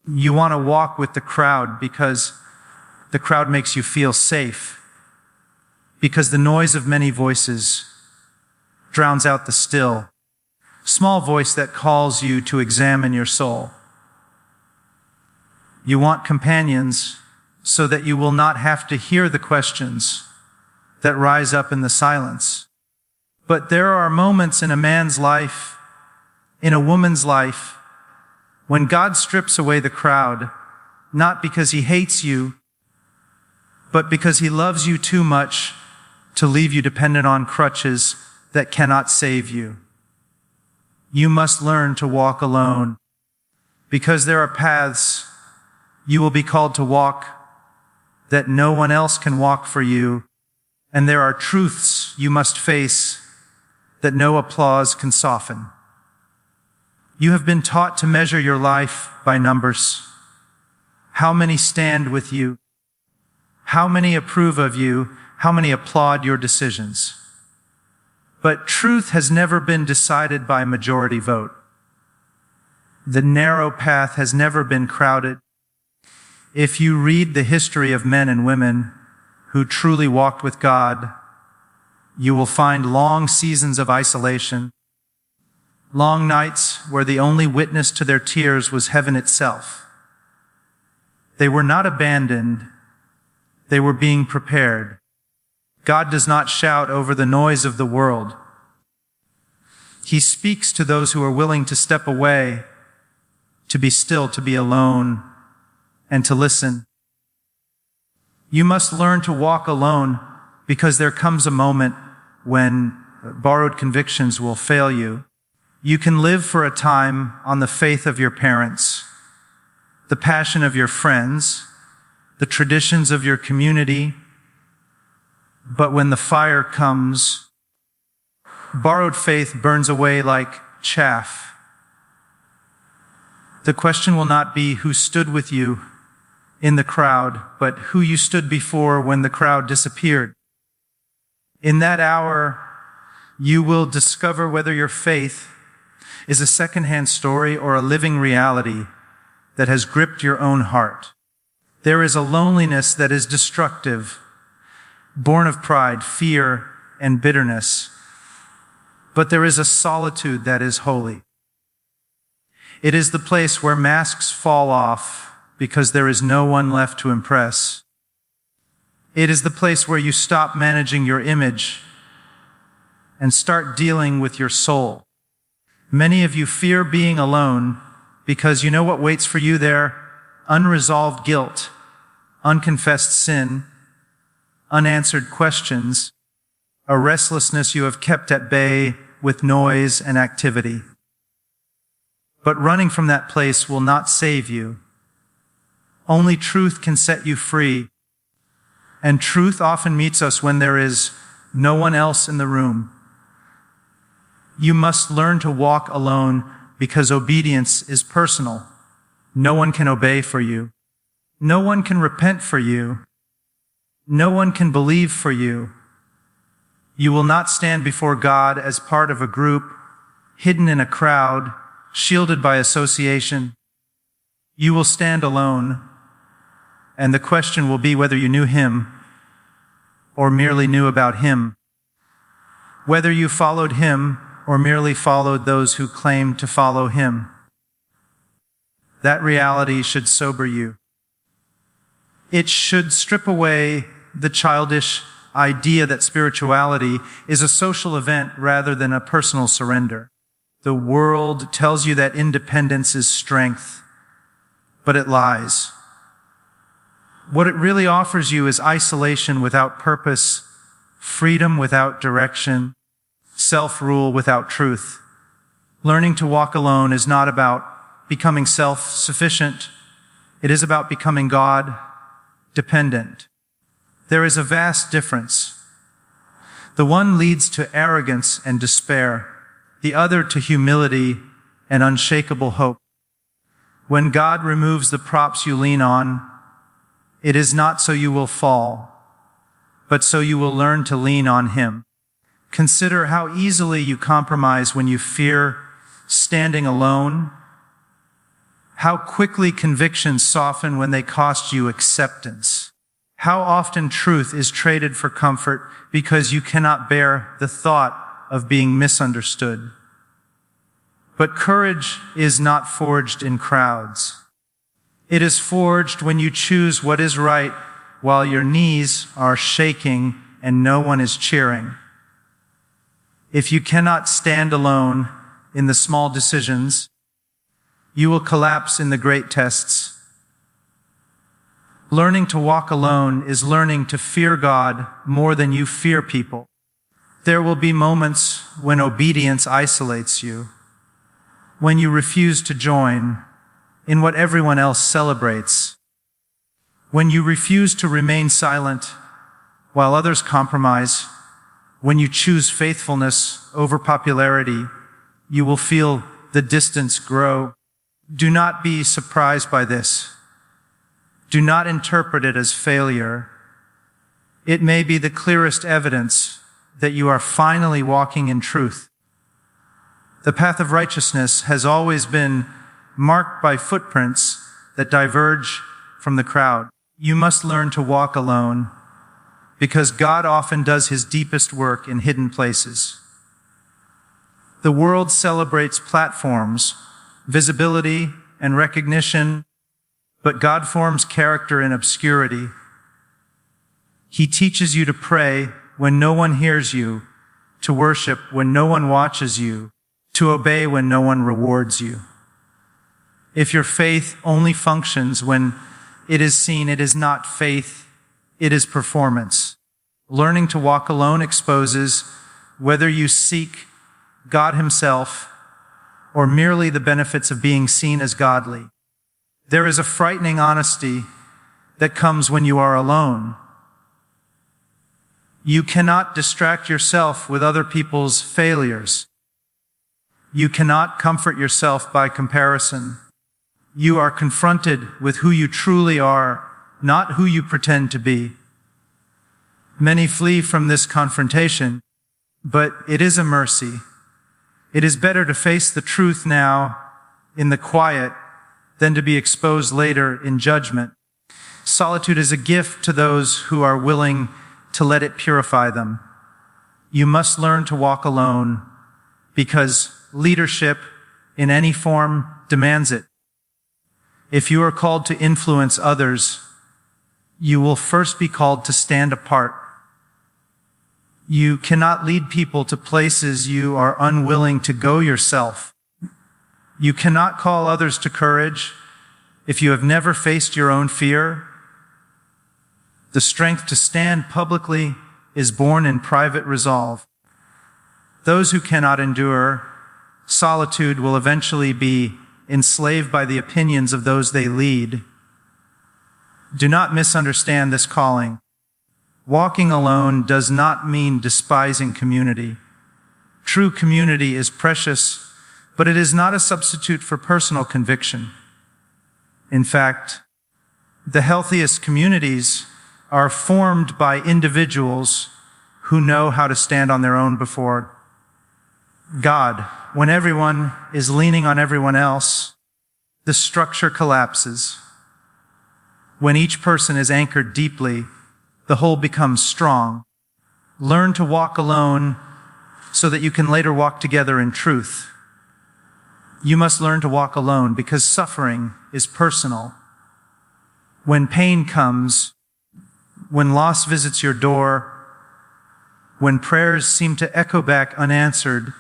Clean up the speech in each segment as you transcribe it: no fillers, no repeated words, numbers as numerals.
You want to walk with the crowd because the crowd makes you feel safe, because the noise of many voices drowns out the still, small voice that calls you to examine your soul. You want companions so that you will not have to hear the questions that rise up in the silence. But there are moments in a man's life, in a woman's life, when God strips away the crowd, not because he hates you, but because he loves you too much to leave you dependent on crutches that cannot save you. You must learn to walk alone, because there are paths you will be called to walk that no one else can walk for you, and there are truths you must face that no applause can soften. You have been taught to measure your life by numbers. How many stand with you? How many approve of you? How many applaud your decisions? But truth has never been decided by majority vote. The narrow path has never been crowded. If you read the history of men and women who truly walked with God, you will find long seasons of isolation, long nights where the only witness to their tears was heaven itself. They were not abandoned, they were being prepared. God does not shout over the noise of the world. He speaks to those who are willing to step away, to be still, to be alone, and to listen. You must learn to walk alone, because there comes a moment when borrowed convictions will fail you. You can live for a time on the faith of your parents, the passion of your friends, the traditions of your community, but when the fire comes, borrowed faith burns away like chaff. The question will not be who stood with you in the crowd, but who you stood before when the crowd disappeared. In that hour, you will discover whether your faith is a secondhand story or a living reality that has gripped your own heart. There is a loneliness that is destructive, born of pride, fear, and bitterness. But there is a solitude that is holy. It is the place where masks fall off because there is no one left to impress. It is the place where you stop managing your image and start dealing with your soul. Many of you fear being alone because you know what waits for you there: unresolved guilt, unconfessed sin, unanswered questions, a restlessness you have kept at bay with noise and activity. But running from that place will not save you. Only truth can set you free. And truth often meets us when there is no one else in the room. You must learn to walk alone because obedience is personal. No one can obey for you. No one can repent for you. No one can believe for you. You will not stand before God as part of a group, hidden in a crowd, shielded by association. You will stand alone, and the question will be whether you knew him or merely knew about him, whether you followed him or merely followed those who claimed to follow him. That reality should sober you. It should strip away the childish idea that spirituality is a social event rather than a personal surrender. The world tells you that independence is strength, but it lies. What it really offers you is isolation without purpose, freedom without direction, self-rule without truth. Learning to walk alone is not about becoming self-sufficient. It is about becoming God-dependent. There is a vast difference. The one leads to arrogance and despair, the other to humility and unshakable hope. When God removes the props you lean on, it is not so you will fall, but so you will learn to lean on him. Consider how easily you compromise when you fear standing alone, How quickly convictions soften when they cost you acceptance. How often truth is traded for comfort because you cannot bear the thought of being misunderstood. But courage is not forged in crowds. It is forged when you choose what is right while your knees are shaking and no one is cheering. If you cannot stand alone in the small decisions, you will collapse in the great tests. Learning to walk alone is learning to fear God more than you fear people. There will be moments when obedience isolates you, when you refuse to join in what everyone else celebrates, when you refuse to remain silent while others compromise, when you choose faithfulness over popularity, you will feel the distance grow. Do not be surprised by this. Do not interpret it as failure. It may be the clearest evidence that you are finally walking in truth. The path of righteousness has always been marked by footprints that diverge from the crowd. You must learn to walk alone because God often does his deepest work in hidden places. The world celebrates platforms, visibility, and recognition, but God forms character in obscurity. He teaches you to pray when no one hears you, to worship when no one watches you, to obey when no one rewards you. If your faith only functions when it is seen, it is not faith, it is performance. Learning to walk alone exposes whether you seek God himself or merely the benefits of being seen as godly. There is a frightening honesty that comes when you are alone. You cannot distract yourself with other people's failures. You cannot comfort yourself by comparison. You are confronted with who you truly are, not who you pretend to be. Many flee from this confrontation, but it is a mercy. It is better to face the truth now in the quiet than to be exposed later in judgment. Solitude is a gift to those who are willing to let it purify them. You must learn to walk alone because leadership in any form demands it. If you are called to influence others, you will first be called to stand apart. You cannot lead people to places you are unwilling to go yourself. You cannot call others to courage if you have never faced your own fear. The strength to stand publicly is born in private resolve. Those who cannot endure solitude will eventually be enslaved by the opinions of those they lead. Do not misunderstand this calling. Walking alone does not mean despising community. True community is precious, but it is not a substitute for personal conviction. In fact, the healthiest communities are formed by individuals who know how to stand on their own before God. When everyone is leaning on everyone else, the structure collapses. When each person is anchored deeply, the whole becomes strong. Learn to walk alone so that you can later walk together in truth. You must learn to walk alone because suffering is personal. When pain comes, when loss visits your door, when prayers seem to echo back unanswered,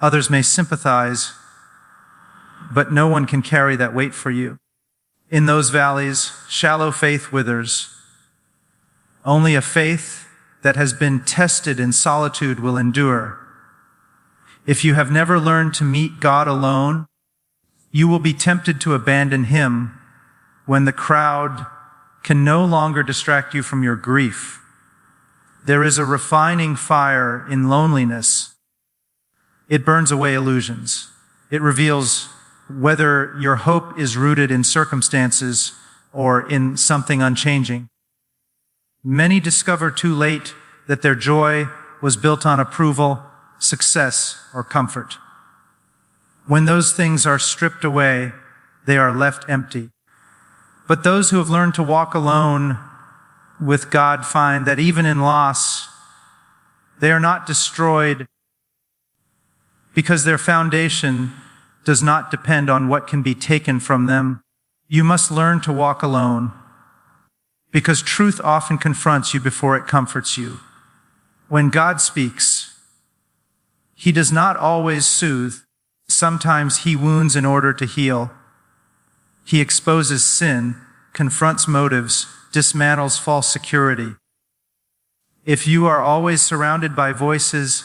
others may sympathize, but no one can carry that weight for you. In those valleys, shallow faith withers. Only a faith that has been tested in solitude will endure. If you have never learned to meet God alone, you will be tempted to abandon him when the crowd can no longer distract you from your grief. There is a refining fire in loneliness. It burns away illusions. It reveals whether your hope is rooted in circumstances or in something unchanging. Many discover too late that their joy was built on approval, success, or comfort. When those things are stripped away, they are left empty. But those who have learned to walk alone with God find that even in loss, they are not destroyed because their foundation does not depend on what can be taken from them. You must learn to walk alone because truth often confronts you before it comforts you. When God speaks, He does not always soothe. Sometimes He wounds in order to heal. He exposes sin, confronts motives, dismantles false security. If you are always surrounded by voices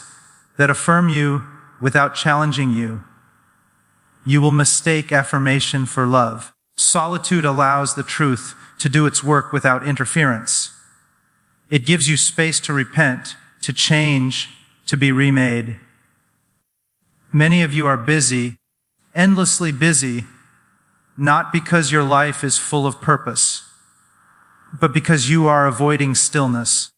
that affirm you without challenging you, you will mistake affirmation for love. Solitude allows the truth to do its work without interference. It gives you space to repent, to change, to be remade. Many of you are busy, endlessly busy, not because your life is full of purpose, but because you are avoiding stillness.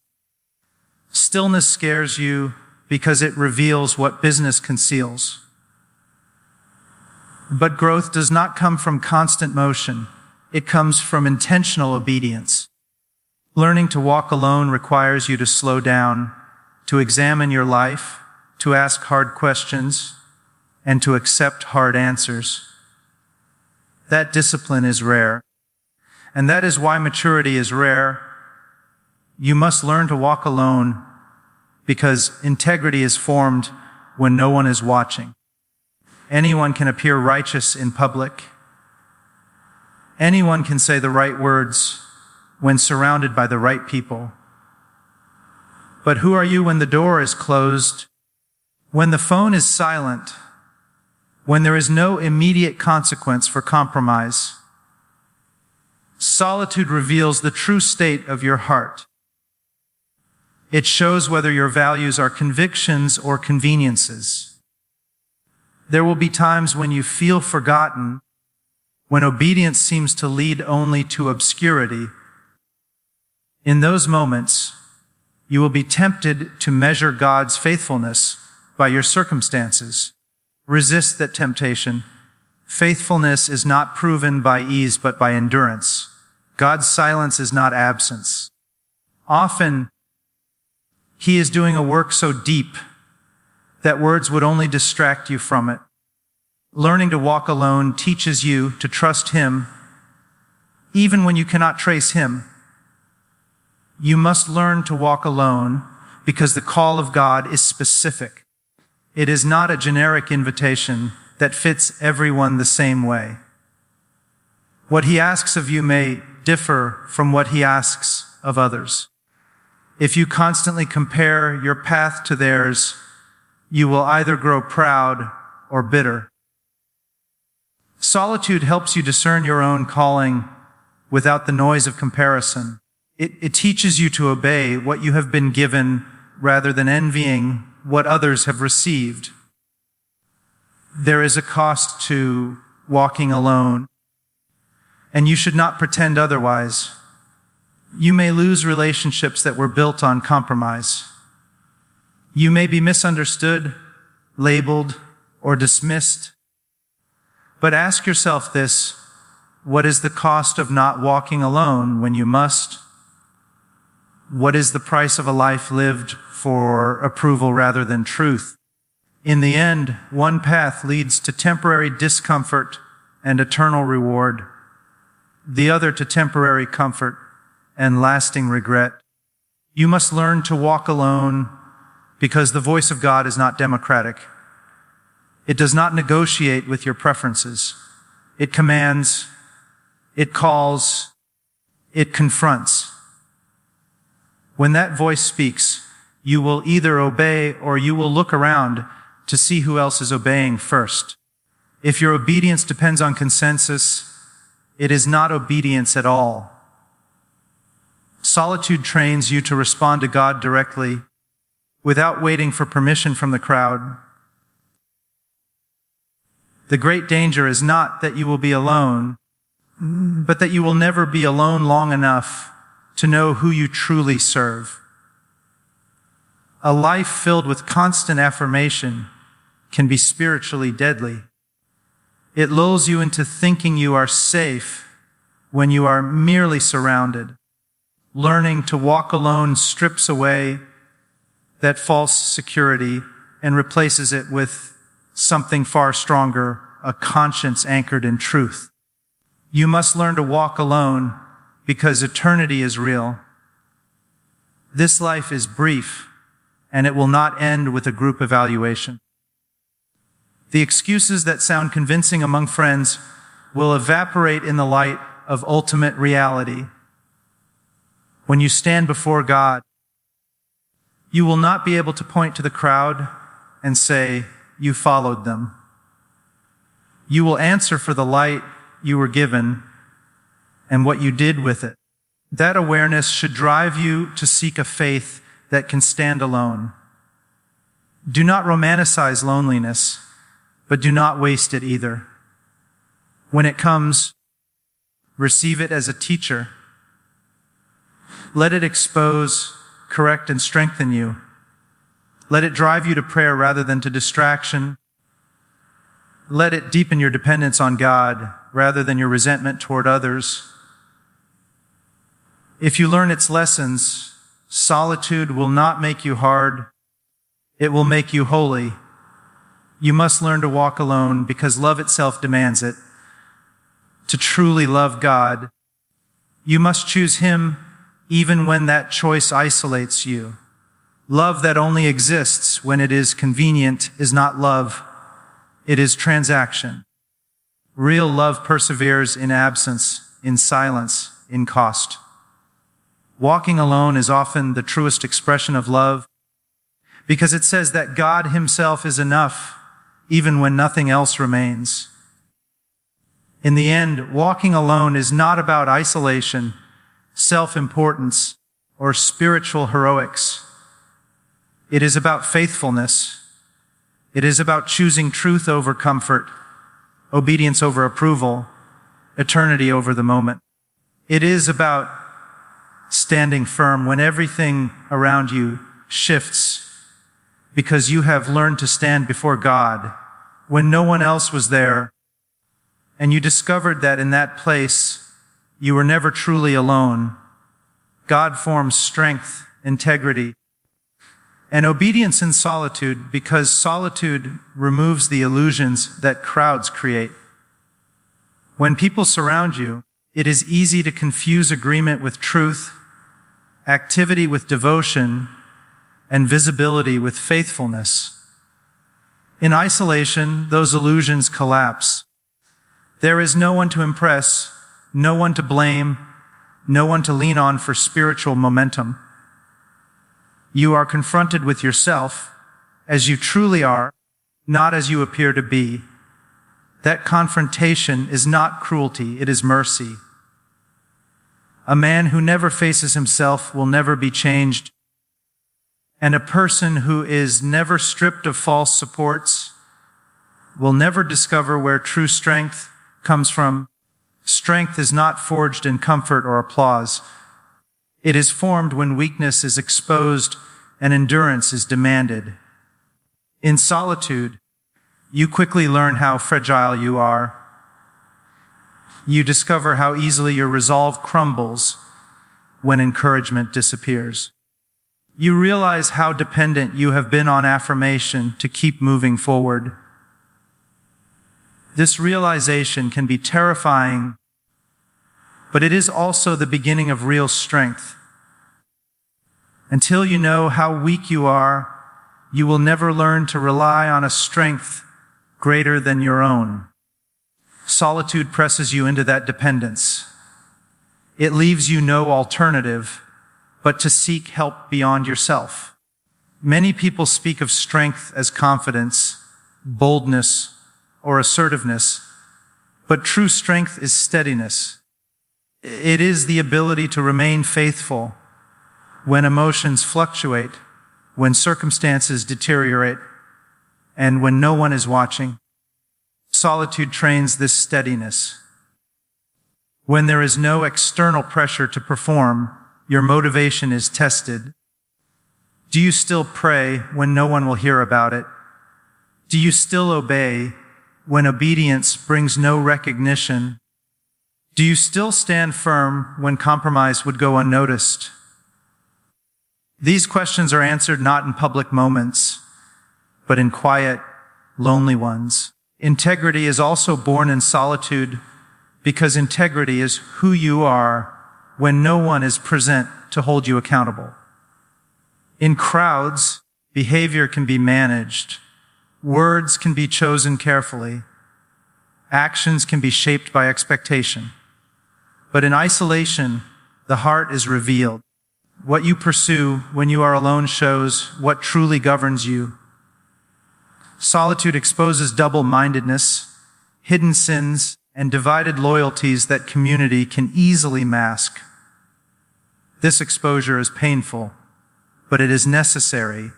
Stillness scares you because it reveals what business conceals. But growth does not come from constant motion. It comes from intentional obedience. Learning to walk alone requires you to slow down, to examine your life, to ask hard questions, and to accept hard answers. That discipline is rare, and that is why maturity is rare. You must learn to walk alone because integrity is formed when no one is watching. Anyone can appear righteous in public. Anyone can say the right words when surrounded by the right people. But who are you when the door is closed, when the phone is silent, when there is no immediate consequence for compromise? Solitude reveals the true state of your heart. It shows whether your values are convictions or conveniences. There will be times when you feel forgotten, when obedience seems to lead only to obscurity. In those moments, you will be tempted to measure God's faithfulness by your circumstances. Resist that temptation. Faithfulness is not proven by ease, but by endurance. God's silence is not absence. Often, He is doing a work so deep that words would only distract you from it. Learning to walk alone teaches you to trust Him, even when you cannot trace Him. You must learn to walk alone because the call of God is specific. It is not a generic invitation that fits everyone the same way. What He asks of you may differ from what He asks of others. If you constantly compare your path to theirs, you will either grow proud or bitter. Solitude helps you discern your own calling without the noise of comparison. It teaches you to obey what you have been given rather than envying what others have received. There is a cost to walking alone, and you should not pretend otherwise. You may lose relationships that were built on compromise. You may be misunderstood, labeled, or dismissed. But ask yourself this: what is the cost of not walking alone when you must? What is the price of a life lived for approval rather than truth? In the end, one path leads to temporary discomfort and eternal reward, the other to temporary comfort and lasting regret. You must learn to walk alone because the voice of God is not democratic. It does not negotiate with your preferences. It commands, it calls, it confronts. When that voice speaks, you will either obey or you will look around to see who else is obeying first. If your obedience depends on consensus, it is not obedience at all. Solitude trains you to respond to God directly without waiting for permission from the crowd. The great danger is not that you will be alone, but that you will never be alone long enough to know who you truly serve. A life filled with constant affirmation can be spiritually deadly. It lulls you into thinking you are safe when you are merely surrounded. Learning to walk alone strips away that false security and replaces it with something far stronger, a conscience anchored in truth. You must learn to walk alone because eternity is real. This life is brief, and it will not end with a group evaluation. The excuses that sound convincing among friends will evaporate in the light of ultimate reality. When you stand before God, you will not be able to point to the crowd and say, "You followed them." You will answer for the light you were given and what you did with it. That awareness should drive you to seek a faith that can stand alone. Do not romanticize loneliness, but do not waste it either. When it comes, receive it as a teacher. Let it expose, correct, and strengthen you. Let it drive you to prayer rather than to distraction. Let it deepen your dependence on God rather than your resentment toward others. If you learn its lessons, solitude will not make you hard. It will make you holy. You must learn to walk alone because love itself demands it. To truly love God, you must choose Him even when that choice isolates you. Love that only exists when it is convenient is not love. It is transaction. Real love perseveres in absence, in silence, in cost. Walking alone is often the truest expression of love because it says that God Himself is enough even when nothing else remains. In the end, walking alone is not about isolation, self-importance, or spiritual heroics. It is about faithfulness. It is about choosing truth over comfort, obedience over approval, eternity over the moment. It is about standing firm when everything around you shifts because you have learned to stand before God when no one else was there, and you discovered that in that place you were never truly alone. God forms strength, integrity, and obedience in solitude because solitude removes the illusions that crowds create. When people surround you, it is easy to confuse agreement with truth, activity with devotion, and visibility with faithfulness. In isolation, those illusions collapse. There is no one to impress, no one to blame, no one to lean on for spiritual momentum. You are confronted with yourself as you truly are, not as you appear to be. That confrontation is not cruelty, it is mercy. A man who never faces himself will never be changed, and a person who is never stripped of false supports will never discover where true strength comes from. Strength is not forged in comfort or applause. It is formed when weakness is exposed and endurance is demanded. In solitude, you quickly learn how fragile you are. You discover how easily your resolve crumbles when encouragement disappears. You realize how dependent you have been on affirmation to keep moving forward. This realization can be terrifying, but it is also the beginning of real strength. Until you know how weak you are, you will never learn to rely on a strength greater than your own. Solitude presses you into that dependence. It leaves you no alternative but to seek help beyond yourself. Many people speak of strength as confidence, boldness, or assertiveness, but true strength is steadiness. It is the ability to remain faithful when emotions fluctuate, when circumstances deteriorate, and when no one is watching. Solitude trains this steadiness. When there is no external pressure to perform, your motivation is tested. Do you still pray when no one will hear about it? Do you still obey when obedience brings no recognition? Do you still stand firm when compromise would go unnoticed? These questions are answered not in public moments, but in quiet, lonely ones. Integrity is also born in solitude, because integrity is who you are when no one is present to hold you accountable. In crowds, behavior can be managed. Words can be chosen carefully. Actions can be shaped by expectation. But in isolation, the heart is revealed. What you pursue when you are alone shows what truly governs you. Solitude exposes double-mindedness, hidden sins, and divided loyalties that community can easily mask. This exposure is painful, but it is necessary.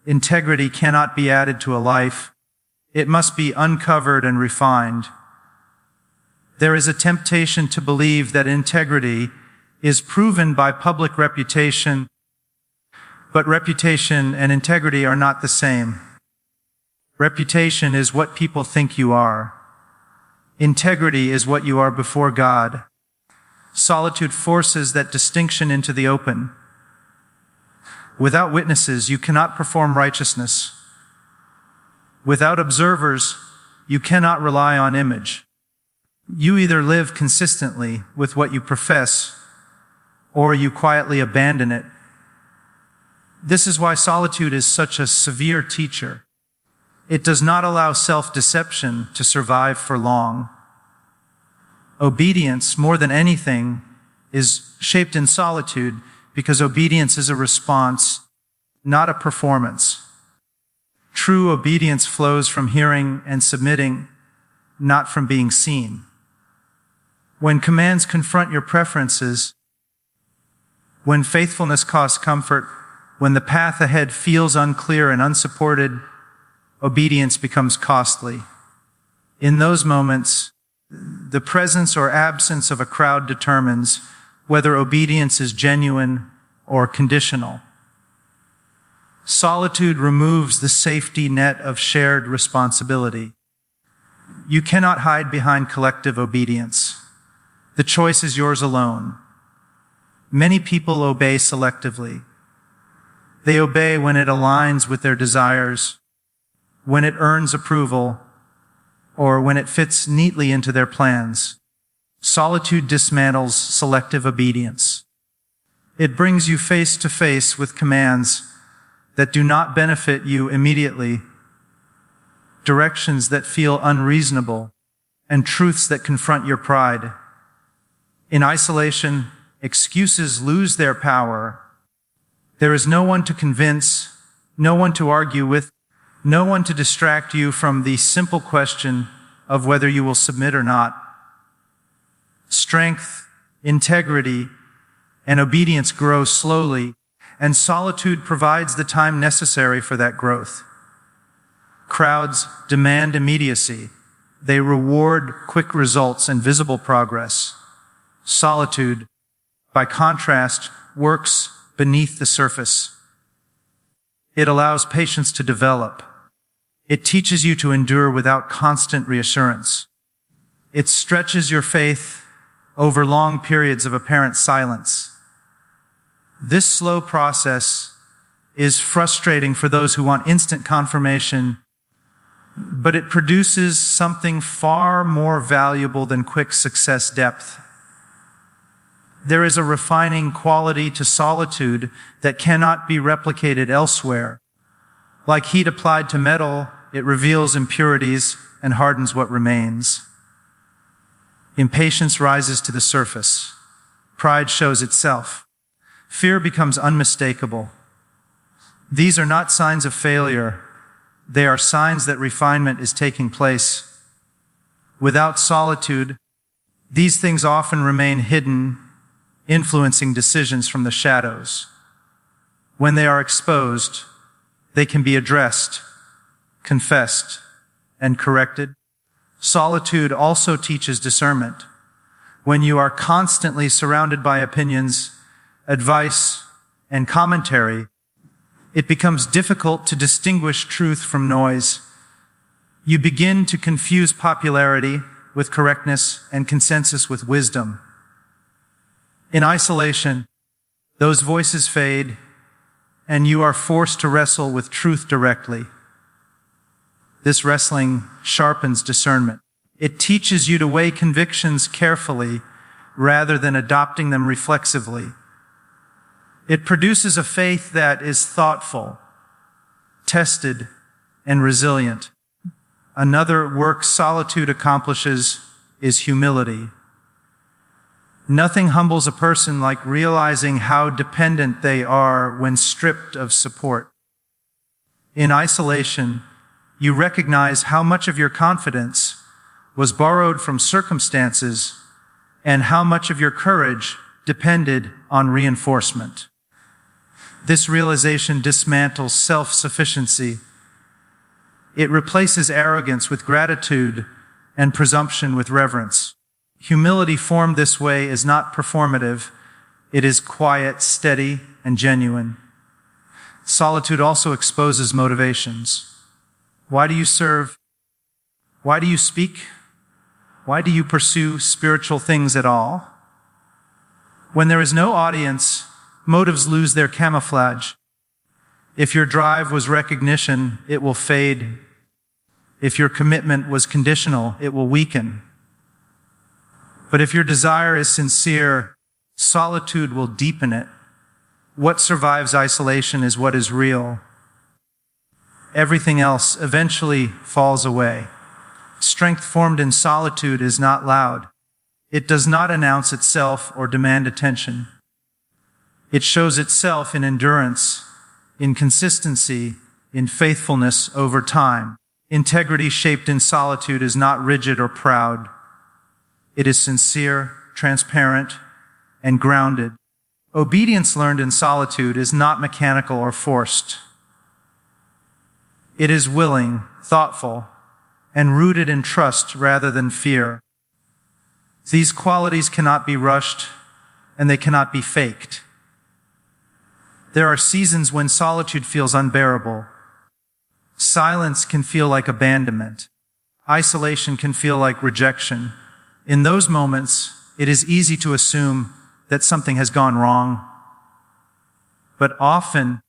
Integrity cannot be added to a life. It must be uncovered and refined. There is a temptation to believe that integrity is proven by public reputation, but reputation and integrity are not the same. Reputation is what people think you are. Integrity is what you are before God. Solitude forces that distinction into the open. Without witnesses, you cannot perform righteousness. Without observers, you cannot rely on image. You either live consistently with what you profess, or you quietly abandon it. This is why solitude is such a severe teacher. It does not allow self-deception to survive for long. Obedience, more than anything, is shaped in solitude because obedience is a response, not a performance. True obedience flows from hearing and submitting, not from being seen. When commands confront your preferences, when faithfulness costs comfort, when the path ahead feels unclear and unsupported, obedience becomes costly. In those moments, the presence or absence of a crowd determines whether obedience is genuine or conditional. Solitude removes the safety net of shared responsibility. You cannot hide behind collective obedience. The choice is yours alone. Many people obey selectively. They obey when it aligns with their desires, when it earns approval, or when it fits neatly into their plans. Solitude dismantles selective obedience. It brings you face to face with commands that do not benefit you immediately, directions that feel unreasonable, and truths that confront your pride. In isolation, excuses lose their power. There is no one to convince, no one to argue with, no one to distract you from the simple question of whether you will submit or not. Strength, integrity, and obedience grow slowly, and solitude provides the time necessary for that growth. Crowds demand immediacy. They reward quick results and visible progress. Solitude, by contrast, works beneath the surface. It allows patience to develop. It teaches you to endure without constant reassurance. It stretches your faith over long periods of apparent silence. This slow process is frustrating for those who want instant confirmation, but it produces something far more valuable than quick success depth. There is a refining quality to solitude that cannot be replicated elsewhere. Like heat applied to metal, it reveals impurities and hardens what remains. Impatience rises to the surface. Pride shows itself. Fear becomes unmistakable. These are not signs of failure. They are signs that refinement is taking place. Without solitude, these things often remain hidden, influencing decisions from the shadows. When they are exposed, they can be addressed, confessed, and corrected. Solitude also teaches discernment. When you are constantly surrounded by opinions, advice, and commentary, it becomes difficult to distinguish truth from noise. You begin to confuse popularity with correctness and consensus with wisdom. In isolation, those voices fade, and you are forced to wrestle with truth directly. This wrestling sharpens discernment. It teaches you to weigh convictions carefully rather than adopting them reflexively. It produces a faith that is thoughtful, tested, and resilient. Another work solitude accomplishes is humility. Nothing humbles a person like realizing how dependent they are when stripped of support. In isolation, you recognize how much of your confidence was borrowed from circumstances and how much of your courage depended on reinforcement. This realization dismantles self-sufficiency. It replaces arrogance with gratitude and presumption with reverence. Humility formed this way is not performative. It is quiet, steady, and genuine. Solitude also exposes motivations. Why do you serve? Why do you speak? Why do you pursue spiritual things at all? When there is no audience, motives lose their camouflage. If your drive was recognition, it will fade. If your commitment was conditional, it will weaken. But if your desire is sincere, solitude will deepen it. What survives isolation is what is real. Everything else eventually falls away. Strength formed in solitude is not loud. It does not announce itself or demand attention. It shows itself in endurance, in consistency, in faithfulness over time. Integrity shaped in solitude is not rigid or proud. It is sincere, transparent, and grounded. Obedience learned in solitude is not mechanical or forced. It is willing, thoughtful, and rooted in trust rather than fear. These qualities cannot be rushed, and they cannot be faked. There are seasons when solitude feels unbearable. Silence can feel like abandonment. Isolation can feel like rejection. In those moments, it is easy to assume that something has gone wrong. But often,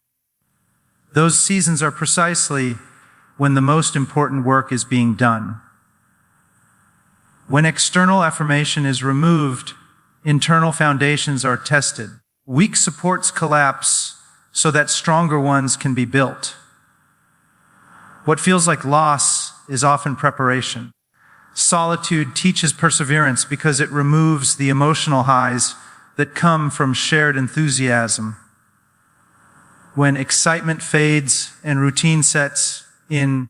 those seasons are precisely when the most important work is being done. When external affirmation is removed, internal foundations are tested. Weak supports collapse so that stronger ones can be built. What feels like loss is often preparation. Solitude teaches perseverance because it removes the emotional highs that come from shared enthusiasm. When excitement fades and routine sets in,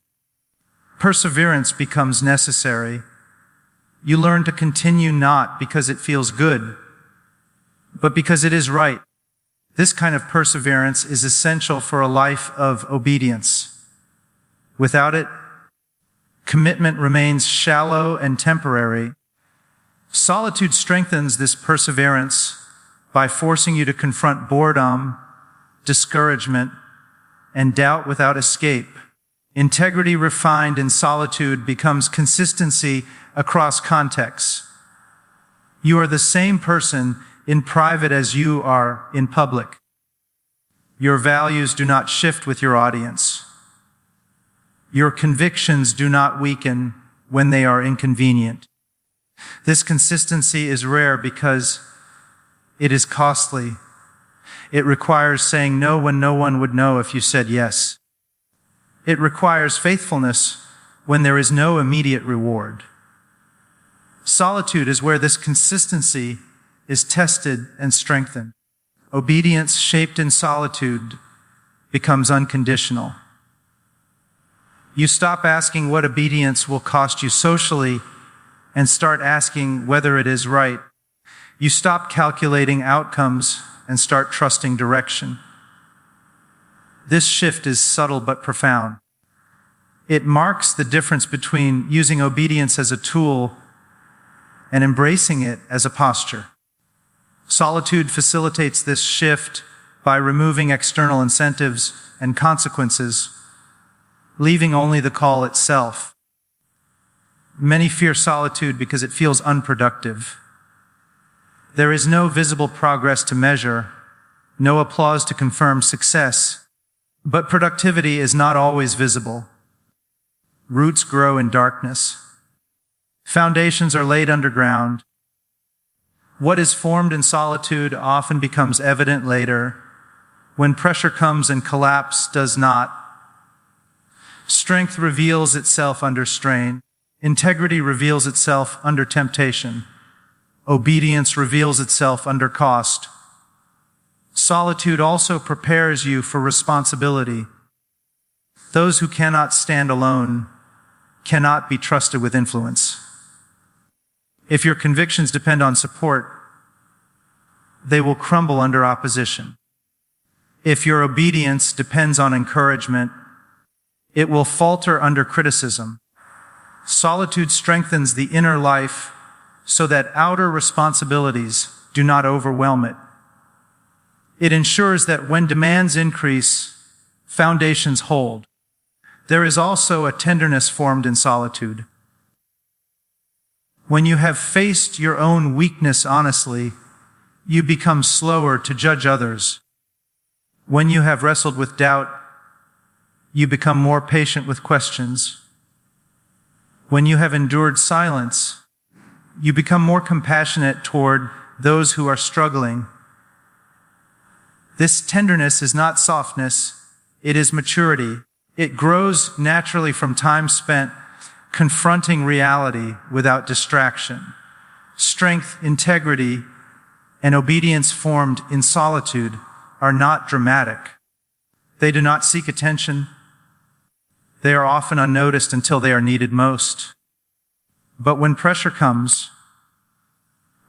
perseverance becomes necessary. You learn to continue not because it feels good, but because it is right. This kind of perseverance is essential for a life of obedience. Without it, commitment remains shallow and temporary. Solitude strengthens this perseverance by forcing you to confront boredom, discouragement, and doubt without escape. Integrity refined in solitude becomes consistency across contexts. You are the same person in private as you are in public. Your values do not shift with your audience. Your convictions do not weaken when they are inconvenient. This consistency is rare because it is costly. It requires saying no when no one would know if you said yes. It requires faithfulness when there is no immediate reward. Solitude is where this consistency is tested and strengthened. Obedience shaped in solitude becomes unconditional. You stop asking what obedience will cost you socially and start asking whether it is right. You stop calculating outcomes and start trusting direction. This shift is subtle but profound. It marks the difference between using obedience as a tool and embracing it as a posture. Solitude facilitates this shift by removing external incentives and consequences, leaving only the call itself. Many fear solitude because it feels unproductive. There is no visible progress to measure, no applause to confirm success, but productivity is not always visible. Roots grow in darkness. Foundations are laid underground. What is formed in solitude often becomes evident later, when pressure comes and collapse does not. Strength reveals itself under strain. Integrity reveals itself under temptation. Obedience reveals itself under cost. Solitude also prepares you for responsibility. Those who cannot stand alone cannot be trusted with influence. If your convictions depend on support, they will crumble under opposition. If your obedience depends on encouragement, it will falter under criticism. Solitude strengthens the inner life so that outer responsibilities do not overwhelm it. It ensures that when demands increase, foundations hold. There is also a tenderness formed in solitude. When you have faced your own weakness honestly, you become slower to judge others. When you have wrestled with doubt, you become more patient with questions. When you have endured silence, you become more compassionate toward those who are struggling. This tenderness is not softness, it is maturity. It grows naturally from time spent confronting reality without distraction. Strength, integrity, and obedience formed in solitude are not dramatic. They do not seek attention. They are often unnoticed until they are needed most. But when pressure comes,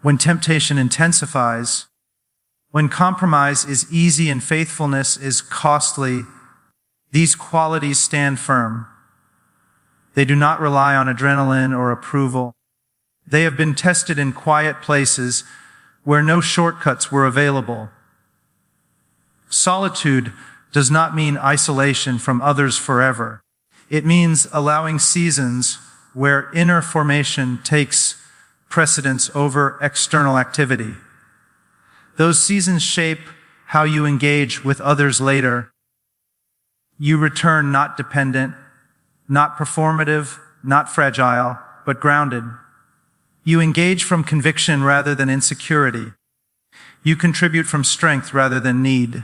when temptation intensifies, when compromise is easy and faithfulness is costly, these qualities stand firm. They do not rely on adrenaline or approval. They have been tested in quiet places where no shortcuts were available. Solitude does not mean isolation from others forever. It means allowing seasons where inner formation takes precedence over external activity. Those seasons shape how you engage with others later. You return not dependent, not performative, not fragile, but grounded. You engage from conviction rather than insecurity. You contribute from strength rather than need.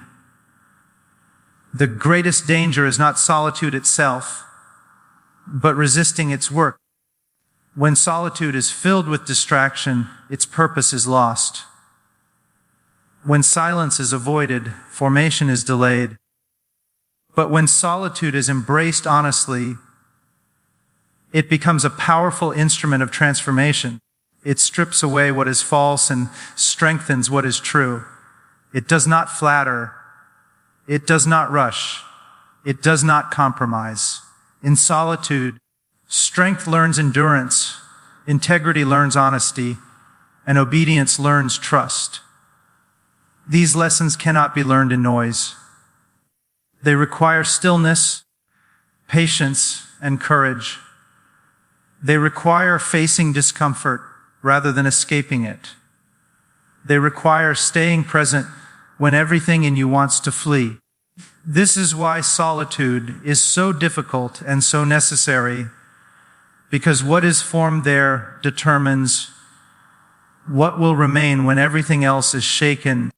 The greatest danger is not solitude itself, but resisting its work. When solitude is filled with distraction, its purpose is lost. When silence is avoided, formation is delayed. But when solitude is embraced honestly, it becomes a powerful instrument of transformation. It strips away what is false and strengthens what is true. It does not flatter. It does not rush. It does not compromise. In solitude, strength learns endurance, integrity learns honesty, and obedience learns trust. These lessons cannot be learned in noise. They require stillness, patience, and courage. They require facing discomfort rather than escaping it. They require staying present when everything in you wants to flee. This is why solitude is so difficult and so necessary, because what is formed there determines what will remain when everything else is shaken.